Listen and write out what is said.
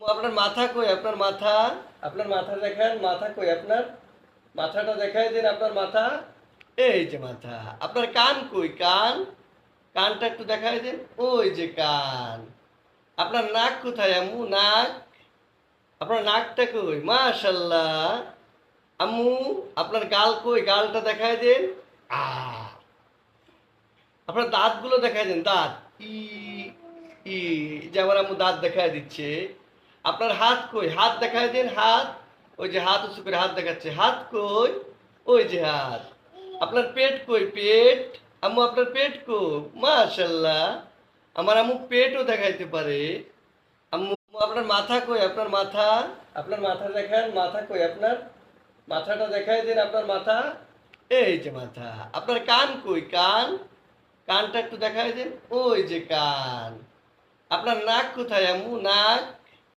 আপনার মাথা কই? আপনার মাথা? আপনার মাথা দেখান। মাথা কই আপনার? মাথাটা দেখাই দিন আপনার মাথা। এই যে মাথা। আপনার কান কই? কান? কানটা একটু দেখাই দিন। ওই যে কান। আপনার নাক কোথায় আম্মু? নাক? আপনার নাকটা কই? মাশাআল্লাহ। আম্মু আপনার গাল কই? গালটা দেখাই দিন। আ আপনার দাঁতগুলো দেখাই দিন। দাঁত। ই ই যে আমার আম্মু দাঁত দেখায় দিচ্ছে। আপনার হাত কই? হাত দেখায় দিন হাত। ওই যে হাত উঁচু করে হাত দেখাচ্ছে। হাত কই? ওই যে হাত। আপনার পেট কই? পেট? আম্মু আপনার পেট কই? মাশাআল্লাহ। আমার আম্মু পেটও দেখাইতে পারে। আম্মু আপনার মাথা কই? আপনার মাথা? আপনার মাথা দেখান। মাথা কই আপনার? মাথাটা দেখাই দিন আপনার মাথা। এই যে মাথা। আপনার কান কই? কান? কানটা একটু দেখাই দিন। ওই যে কান। আপনার নাক কোথায় আম্মু? নাক?